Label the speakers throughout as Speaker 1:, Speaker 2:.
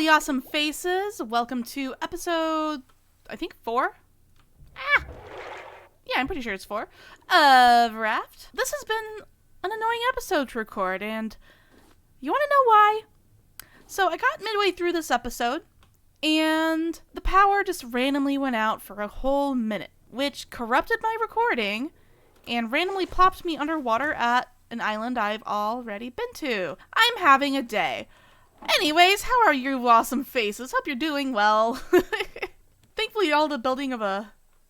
Speaker 1: you awesome faces. Welcome to episode, I think 4? Yeah, I'm pretty sure it's 4, of Raft. This has been an annoying episode to record, and you want to know why? So I got midway through this episode, and the power just randomly went out for a whole minute, which corrupted my recording, and randomly plopped me underwater at an island I've already been to. I'm having a day. Anyways, how are you awesome faces? Hope you're doing well. Thankfully, all the building of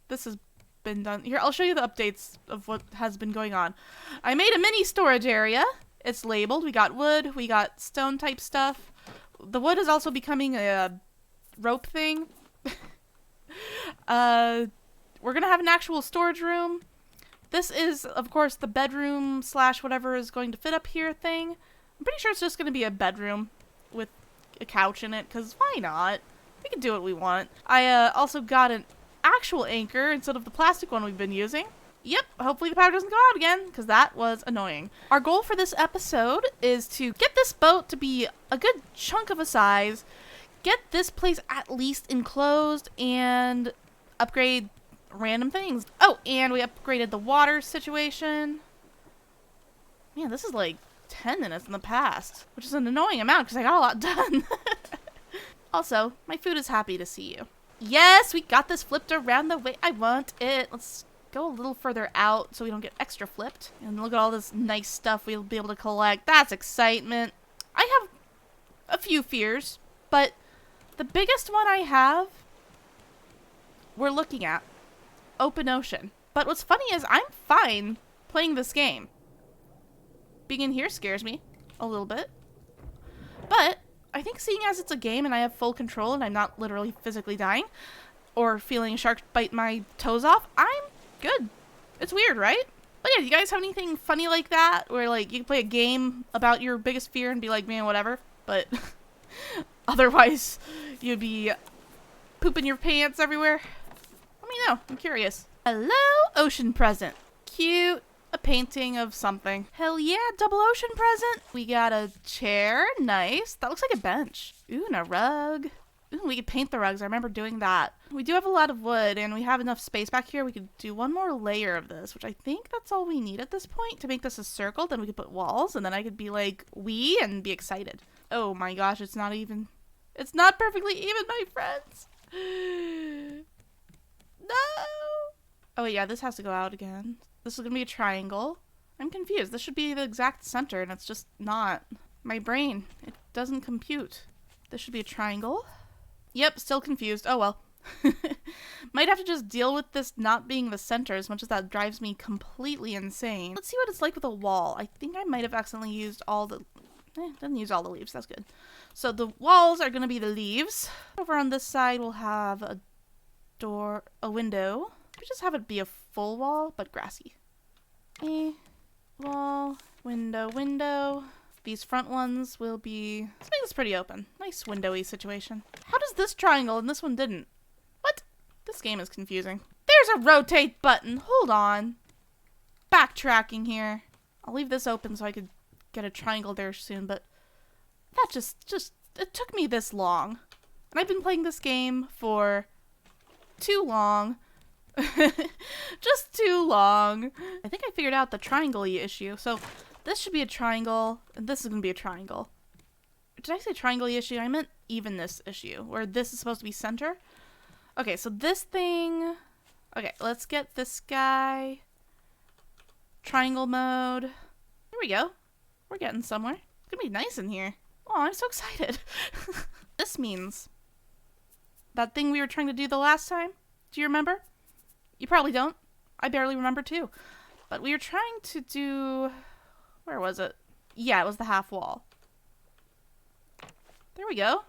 Speaker 1: this has been done. Here, I'll show you the updates of what has been going on. I made a mini storage area. It's labeled. We got wood. We got stone type stuff. The wood is also becoming a rope thing. We're gonna have an actual storage room. This is, of course, the bedroom / whatever is going to fit up here thing. I'm pretty sure it's just gonna be a bedroom with a couch in it, because why not? We can do what we want. I also got an actual anchor instead of the plastic one we've been using. Yep, hopefully the power doesn't go out again, because that was annoying. Our goal for this episode is to get this boat to be a good chunk of a size, get this place at least enclosed, and upgrade random things. Oh, and we upgraded the water situation. Man, this is like 10 minutes in the past, which is an annoying amount because I got a lot done. Also, my food is happy to see you. Yes, we got this flipped around the way I want it. Let's go a little further out so we don't get extra flipped. And look at all this nice stuff we'll be able to collect. That's excitement. I have a few fears, but the biggest one I have, we're looking at. Open ocean. But what's funny is I'm fine playing this game. Being in here scares me a little bit. But I think seeing as it's a game and I have full control and I'm not literally physically dying or feeling a shark bite my toes off, I'm good. It's weird, right? But yeah, do you guys have anything funny like that where like you can play a game about your biggest fear and be like, man, whatever, but otherwise you'd be pooping your pants everywhere? Let me know. I'm curious. Hello, ocean present. Cute. A painting of something. Hell yeah, double ocean present. We got a chair. Nice. That looks like a bench. Ooh, and a rug. Ooh, we could paint the rugs. I remember doing that. We do have a lot of wood, and we have enough space back here. We could do one more layer of this, which I think that's all we need at this point to make this a circle. Then we could put walls, and then I could be like, and be excited. Oh my gosh, it's not perfectly even, my friends. No. Oh yeah, this has to go out again. This is going to be a triangle. I'm confused. This should be the exact center, and it's just not. My brain, it doesn't compute. This should be a triangle. Yep, still confused. Oh well. Might have to just deal with this not being the center as much as that drives me completely insane. Let's see what it's like with a wall. I think I might have accidentally used all the... didn't use all the leaves. That's good. So the walls are going to be the leaves. Over on this side, we'll have a window. We just have it be a full wall, but grassy. Wall, window. These front ones will be... Let's make this pretty open. Nice windowy situation. How does this triangle and this one didn't? What? This game is confusing. There's a rotate button. Hold on. Backtracking here. I'll leave this open so I could get a triangle there soon, but that just it took me this long. And I've been playing this game for too long. Just too long. I think I figured out the triangle-y issue. So this should be a triangle, and this is going to be a triangle. Did I say triangle-y issue? I meant evenness issue, where this is supposed to be center. Okay, so this thing... Okay, let's get this guy. Triangle mode. Here we go. We're getting somewhere. It's going to be nice in here. Oh, I'm so excited. This means that thing we were trying to do the last time. Do you remember? You probably don't. I barely remember too. But we were trying to do... Where was it? Yeah, it was the half wall. There we go.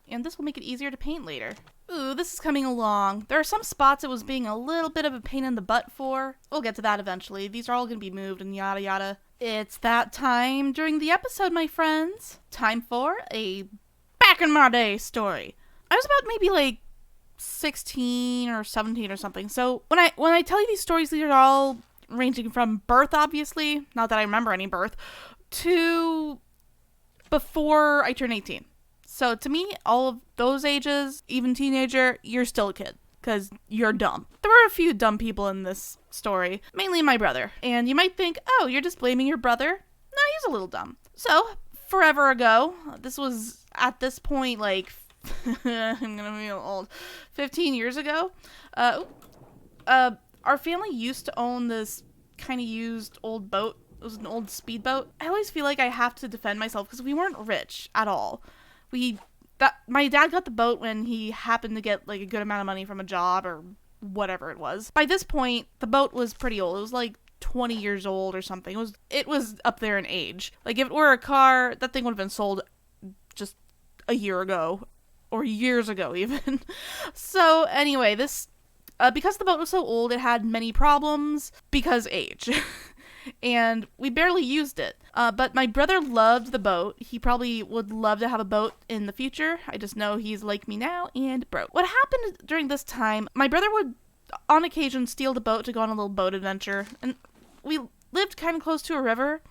Speaker 1: And this will make it easier to paint later. Ooh, this is coming along. There are some spots it was being a little bit of a pain in the butt for. We'll get to that eventually. These are all going to be moved and yada yada. It's that time during the episode, my friends. Time for a back in my day story. I was about maybe like 16 or 17 or something. So when I tell you these stories, these are all ranging from birth, obviously, not that I remember any birth, to before I turned 18. So to me, all of those ages, even teenager, you're still a kid. Because you're dumb. There were a few dumb people in this story, mainly my brother. And you might think, oh, you're just blaming your brother? No, he's a little dumb. So, forever ago, this was at this point, like, I'm gonna be old, 15 years ago, our family used to own this kind of used old boat. It was an old speedboat. I always feel like I have to defend myself because we weren't rich at all. My dad got the boat when he happened to get like a good amount of money from a job or whatever it was. By this point, the boat was pretty old. It was like 20 years old or something. It was up there in age. Like if it were a car, that thing would have been sold just a year ago or years ago even. So anyway, because the boat was so old, it had many problems because age. And we barely used it. But my brother loved the boat. He probably would love to have a boat in the future. I just know he's like me now and broke. What happened during this time, my brother would on occasion steal the boat to go on a little boat adventure. And we lived kind of close to a river.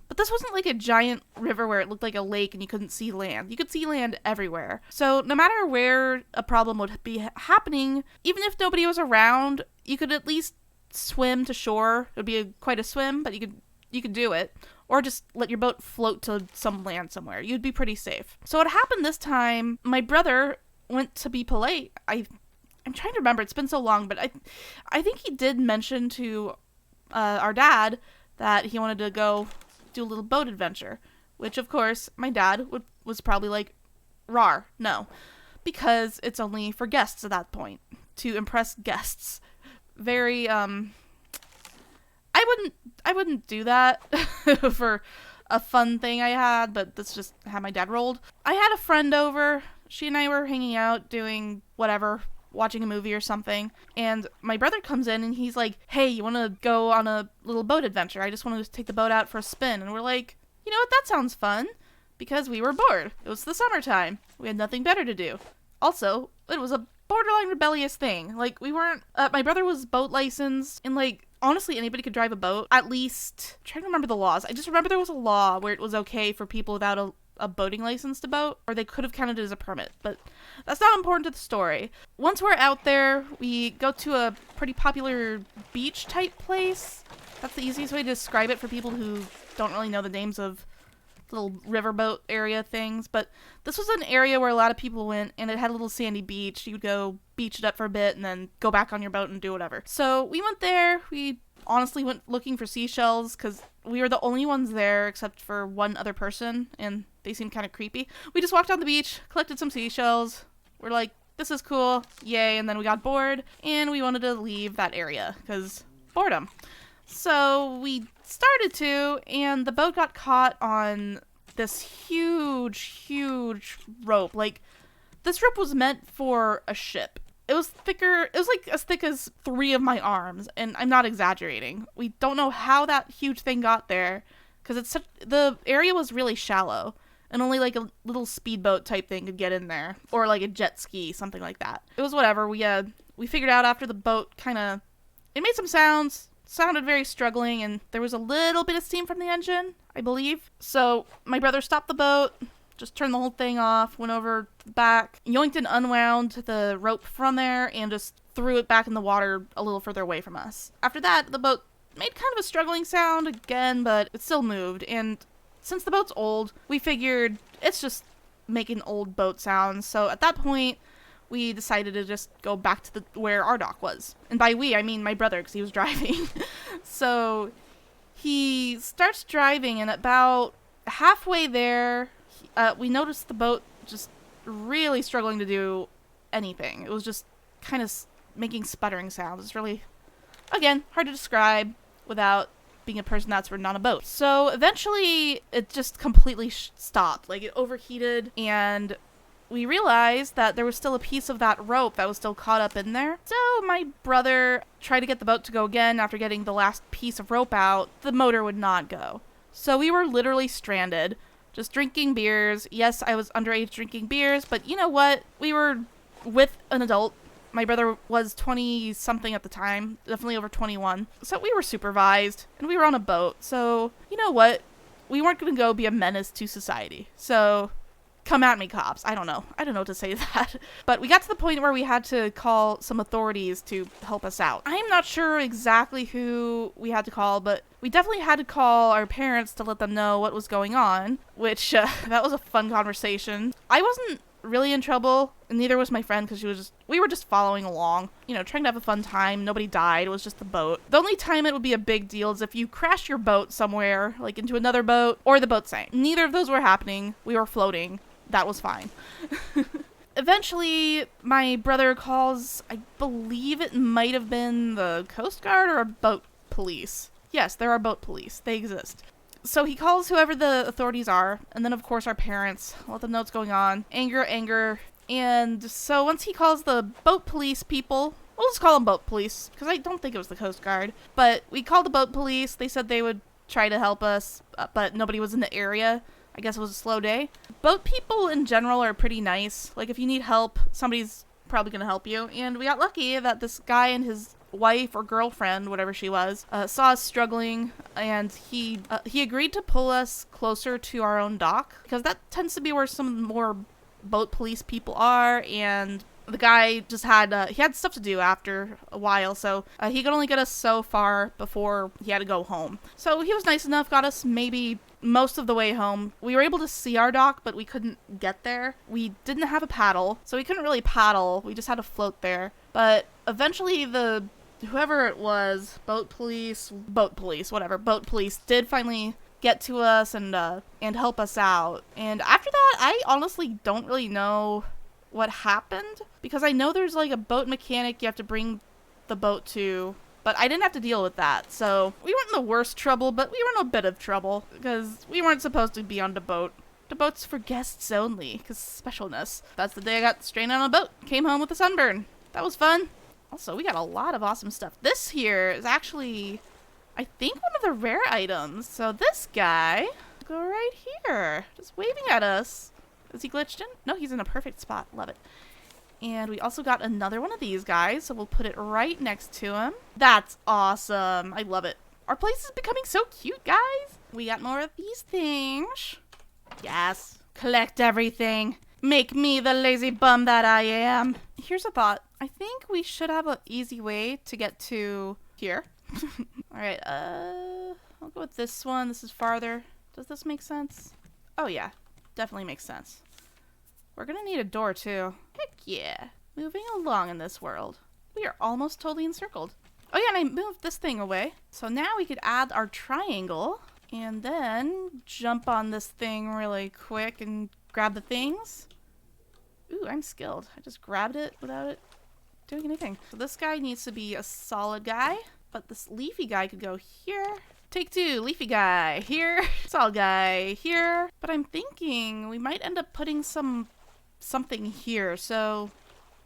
Speaker 1: But this wasn't like a giant river where it looked like a lake and you couldn't see land. You could see land everywhere. So no matter where a problem would be happening, even if nobody was around, you could at least swim to shore. It would be quite a swim, but you could do it. Or just let your boat float to some land somewhere. You'd be pretty safe. So what happened this time, my brother went to be polite. I'm trying to remember. It's been so long, but I think he did mention to our dad that he wanted to go do a little boat adventure. Which, of course, my dad was probably like, rawr, no. Because it's only for guests at that point. To impress guests. Very, I wouldn't do that for a fun thing I had, but that's just how my dad rolled. I had a friend over. She and I were hanging out doing whatever, watching a movie or something, and my brother comes in and he's like, hey, you want to go on a little boat adventure? I just want to take the boat out for a spin. And we're like, you know what, that sounds fun, because we were bored. It was the summertime. We had nothing better to do. Also, it was a borderline rebellious thing. Like, we weren't, my brother was boat licensed, and like, honestly, anybody could drive a boat. At least, I'm trying to remember the laws. I just remember there was a law where it was okay for people without a boating license to boat, or they could have counted it as a permit, but that's not important to the story. Once we're out there, we go to a pretty popular beach type place. That's the easiest way to describe it for people who don't really know the names of little riverboat area things, but this was an area where a lot of people went, and it had a little sandy beach. You would go beach it up for a bit and then go back on your boat and do whatever. So we went there. We honestly went looking for seashells because we were the only ones there except for one other person, and they seemed kind of creepy. We just walked on the beach, collected some seashells. We're like, this is cool, yay, and then we got bored, and we wanted to leave that area because boredom. So we started to, and the boat got caught on this huge rope. Like, this rope was meant for a ship. It was thicker, it was like as thick as 3 of my arms, and I'm not exaggerating. We don't know how that huge thing got there, because the area was really shallow, and only like a little speedboat type thing could get in there, or like a jet ski, something like that. It was whatever. We figured out after the boat it made some sounds, sounded very struggling, and there was a little bit of steam from the engine, I believe. So my brother stopped the boat, just turned the whole thing off, went over back, yoinked and unwound the rope from there, and just threw it back in the water a little further away from us. After that, the boat made kind of a struggling sound again, but it still moved, and since the boat's old, we figured it's just making old boat sounds. So at that point, we decided to just go back to where our dock was. And by we, I mean my brother, because he was driving. So he starts driving, and about halfway there, we noticed the boat just really struggling to do anything. It was just kind of making sputtering sounds. It's really, again, hard to describe without being a person that's ridden on a boat. So eventually, it just completely stopped. Like, it overheated, and we realized that there was still a piece of that rope that was still caught up in there. So my brother tried to get the boat to go again after getting the last piece of rope out. The motor would not go. So we were literally stranded, just drinking beers. Yes, I was underage drinking beers, but you know what? We were with an adult. My brother was 20-something at the time, definitely over 21. So we were supervised, and we were on a boat. So, you know what? We weren't going to go be a menace to society. So Come at me, cops. I don't know. I don't know what to say to that. But we got to the point where we had to call some authorities to help us out. I'm not sure exactly who we had to call, but we definitely had to call our parents to let them know what was going on, which that was a fun conversation. I wasn't really in trouble, and neither was my friend, because we were just following along, you know, trying to have a fun time. Nobody died. It was just the boat. The only time it would be a big deal is if you crash your boat somewhere, like into another boat, or the boat sank. Neither of those were happening. We were floating. That was fine. Eventually, my brother calls, I believe it might have been the Coast Guard or a boat police. Yes, there are boat police. They exist. So he calls whoever the authorities are, and then of course our parents, let them know what's going on. Anger. And so once he calls the boat police people, we'll just call them boat police, because I don't think it was the Coast Guard. But we called the boat police. They said they would try to help us, but nobody was in the area. I guess it was a slow day. Boat people in general are pretty nice. Like, if you need help, somebody's probably going to help you. And we got lucky that this guy and his wife or girlfriend, whatever she was, saw us struggling, and he agreed to pull us closer to our own dock, because that tends to be where some more boat police people are, and the guy just had, he had stuff to do after a while, so he could only get us so far before he had to go home. So he was nice enough, got us maybe most of the way home. We were able to see our dock, but we couldn't get there. We didn't have a paddle, so we couldn't really paddle. We just had to float there. But eventually whoever it was, boat police, boat police did finally get to us and help us out. And after that, I honestly don't really know what happened, because I know there's like a boat mechanic you have to bring the boat to, but I didn't have to deal with that. So we weren't in the worst trouble, but we were in a bit of trouble, because we weren't supposed to be on the boat. The boat's for guests only, because specialness. That's the day I got stranded on a boat. Came home with a sunburn. That was fun. Also, we got a lot of awesome stuff. This here is actually, I think, one of the rare items. So this guy, go right here, just waving at us. Is he glitched in? No, he's in a perfect spot. Love it. And we also got another one of these guys, so we'll put it right next to him. That's awesome. I love it. Our place is becoming so cute, guys. We got more of these things. Yes. Collect everything. Make me the lazy bum that I am. Here's a thought. I think we should have an easy way to get to here. Alright, I'll go with this one. This is farther. Does this make sense? Oh yeah, definitely makes sense. We're gonna need a door too. Heck yeah. Moving along in this world. We are almost totally encircled. Oh yeah, and I moved this thing away. So now we could add our triangle and then jump on this thing really quick and grab the things. Ooh, I'm skilled. I just grabbed it without it doing anything. So this guy needs to be a solid guy, but this leafy guy could go here. Take two, leafy guy here, solid guy here. But I'm thinking we might end up putting something here, so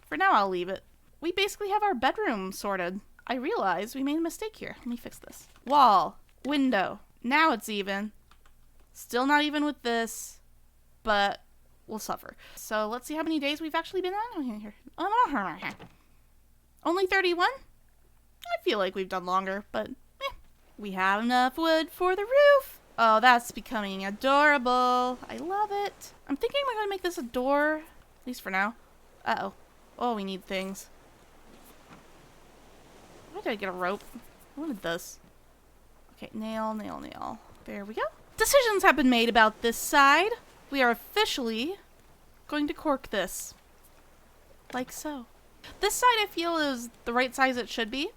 Speaker 1: for now I'll leave it. We basically have our bedroom sorted. I realize we made a mistake here. Let me fix this. Wall, window. Now it's even. Still not even with this, but we'll suffer. So let's see how many days we've actually been on here. Only 31? I feel like we've done longer, but we have enough wood for the roof. Oh, that's becoming adorable. I love it. I'm thinking we're going to make this a door, at least for now. Uh-oh. Oh, we need things. Why did I get a rope? I wanted this. Okay, nail, nail, nail. There we go. Decisions have been made about this side. We are officially going to cork this. Like so. This side I feel is the right size it should be.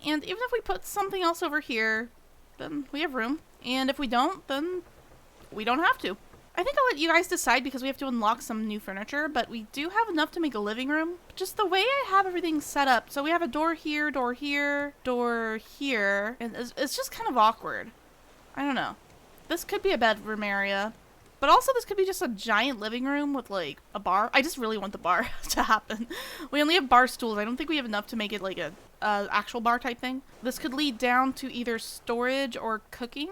Speaker 1: And even if we put something else over here, then we have room. And if we don't, then we don't have to. I think I'll let you guys decide because we have to unlock some new furniture, but we do have enough to make a living room. Just the way I have everything set up. So we have a door here, door here, door here. And it's just kind of awkward. I don't know. This could be a bedroom area. But also this could be just a giant living room with like a bar. I just really want the bar to happen. We only have bar stools. I don't think we have enough to make it like a actual bar type thing. This could lead down to either storage or cooking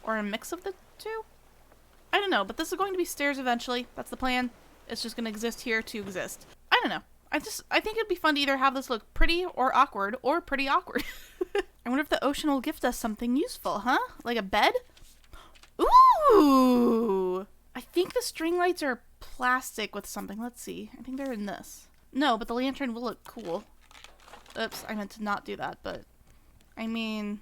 Speaker 1: or a mix of the two. I don't know, but this is going to be stairs eventually. That's the plan. It's just going to exist here to exist. I don't know. I think it'd be fun to either have this look pretty or awkward or pretty awkward. I wonder if the ocean will gift us something useful, huh? Like a bed? Ooh! I think the string lights are plastic with something. Let's see. I think they're in this. No, but the lantern will look cool. Oops, I meant to not do that, but I mean,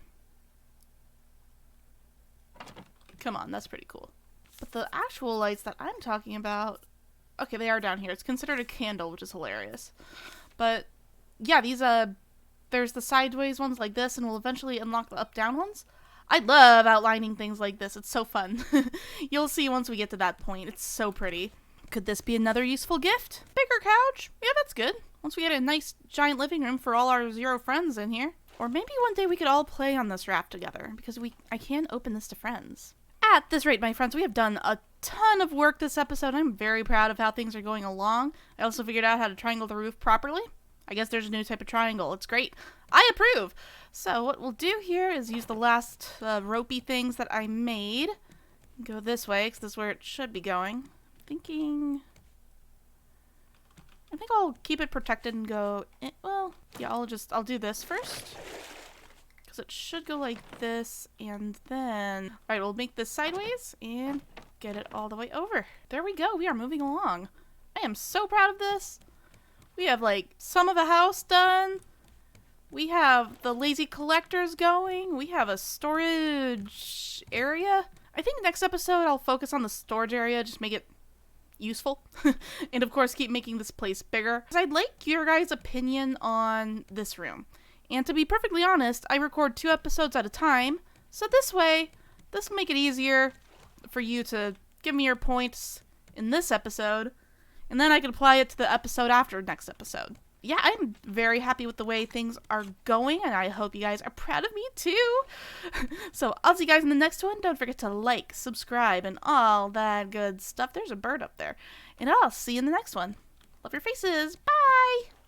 Speaker 1: come on, that's pretty cool. But the actual lights that I'm talking about, okay, they are down here. It's considered a candle, which is hilarious. But yeah, these there's the sideways ones like this, and we'll eventually unlock the up-down ones. I love outlining things like this. It's so fun. You'll see once we get to that point. It's so pretty. Could this be another useful gift? Bigger couch? Yeah, that's good. Once we get a nice giant living room for all our 0 friends in here. Or maybe one day we could all play on this raft together, because I can open this to friends. At this rate, my friends, we have done a ton of work this episode. I'm very proud of how things are going along. I also figured out how to triangle the roof properly. I guess there's a new type of triangle. It's great. I approve. So what we'll do here is use the last ropey things that I made. Go this way, because this is where it should be going. I think I'll keep it protected and go, well, yeah, I'll do this first. Because it should go like this, and then, alright, we'll make this sideways and get it all the way over. There we go, we are moving along. I am so proud of this. We have, like, some of the house done. We have the lazy collectors going. We have a storage area. I think next episode I'll focus on the storage area, just make it useful. And of course keep making this place bigger. Because I'd like your guys' opinion on this room. And to be perfectly honest, I record 2 episodes at a time. So this way, this will make it easier for you to give me your points in this episode. And then I can apply it to the episode after next episode. Yeah, I'm very happy with the way things are going, and I hope you guys are proud of me too. So I'll see you guys in the next one. Don't forget to like, subscribe, and all that good stuff. There's a bird up there. And I'll see you in the next one. Love your faces. Bye!